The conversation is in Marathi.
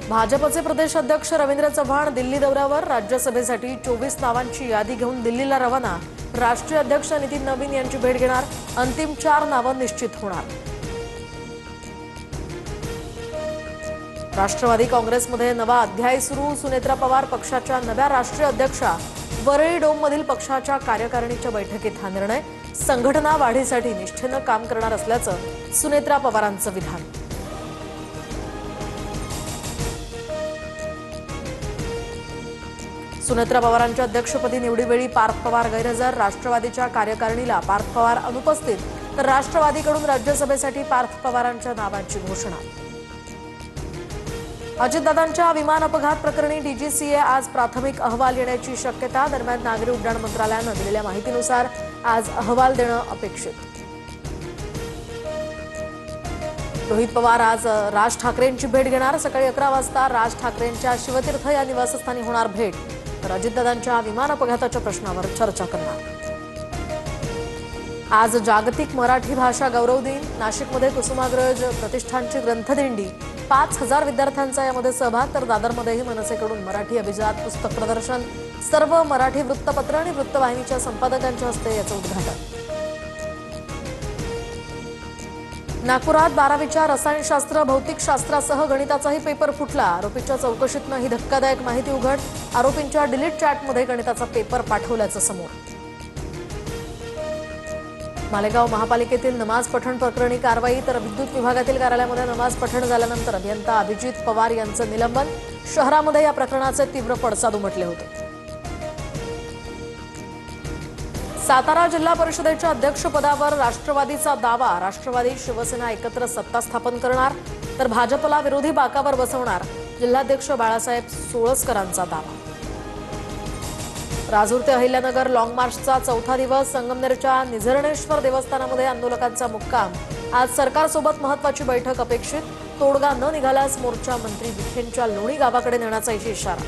भाजपचे प्रदेश अध्यक्ष रवींद्र चव्हाण दिल्ली दौऱ्यावर राज्यसभेसाठी 24 नावांची यादी घेऊन दिल्लीला रवाना। राष्ट्रीय अध्यक्ष नितीन नवीन यांची भेट घेणार। अंतिम 4 नावं निश्चित होणार। राष्ट्रवादी काँग्रेसमध्ये नवा अध्याय सुरू। सुनेत्रा पवार पक्षाच्या नव्या राष्ट्रीय अध्यक्षा। वरळी डोममधील पक्षाच्या कार्यकारिणीच्या बैठकीत हा निर्णय। संघटना वाढीसाठी निष्ठेनं काम करणार असल्याचं सुनेत्रा पवारांचं विधान। सुनेत्रा पवारांच्या अध्यक्षपदी निवडीवेळी पार्थ पवार गैरहजर। राष्ट्रवादीच्या कार्यकारिणीला पार्थ पवार अनुपस्थित, तर राष्ट्रवादीकडून राज्यसभेसाठी पार्थ पवारांच्या नावाची घोषणा। अजितदादांच्या विमान अपघात प्रकरणी डीजीसीए आज प्राथमिक अहवाल येण्याची शक्यता। दरम्यान नागरी उड्डाण मंत्रालयानं दिलेल्या माहितीनुसार आज अहवाल देणं अपेक्षित। रोहित पवार आज राज ठाकरेंची भेट घेणार। सकाळी 11 वाजता राज ठाकरेंच्या शिवतीर्थ या निवासस्थानी होणार भेट। तर अजितदादांच्या विमान अपघाताच्या प्रश्नावर चर्चा करणार। आज जागतिक मराठी भाषा गौरव दिन। नाशिकमध्ये कुसुमाग्रज प्रतिष्ठानची ग्रंथदिंडी। 5000 विद्यार्थ्यांचा यामध्ये सहभाग। तर दादरमध्येही मनसेकडून मराठी अभिजात पुस्तक प्रदर्शन। सर्व मराठी वृत्तपत्र आणि वृत्तवाहिनीच्या संपादकांच्या हस्ते याचं उद्घाटन। नागपुरात 12वीच्या रसायनशास्त्र भौतिकशास्त्रासह गणिताचाही पेपर फुटला। आरोपीच्या चौकशीतनं ही धक्कादायक माहिती उघड। आरोपींच्या डिलीट चॅटमध्ये गणिताचा पेपर पाठवल्याचं समोर। मालेगाव महापालिकेतील नमाज पठण प्रकरणी कारवाई। तर विद्युत विभागातील कार्यालयामध्ये नमाज पठण झाल्यानंतर अभियंता अभिजित पवार यांचं निलंबन। शहरामध्ये या प्रकरणाचे तीव्र पडसाद उमटले होते। सातारा जिल्हा परिषदेच्या अध्यक्षपदावर राष्ट्रवादीचा दावा। राष्ट्रवादी शिवसेना एकत्र सत्ता स्थापन करणार, तर भाजपला विरोधी बाकावर बसवणार, जिल्हाध्यक्ष बाळासाहेब सोळसकरांचा दावा। राजूर ते अहिल्यानगर लॉंग मार्चचा 4था दिवस। संगमनेरच्या निझरणेश्वर देवस्थानामध्ये आंदोलकांचा मुक्काम। आज सरकारसोबत महत्त्वाची बैठक अपेक्षित। तोडगा न निघाल्यास मोर्चा मंत्री विखेंच्या लोणी गावाकडे नेण्याचा इशारा।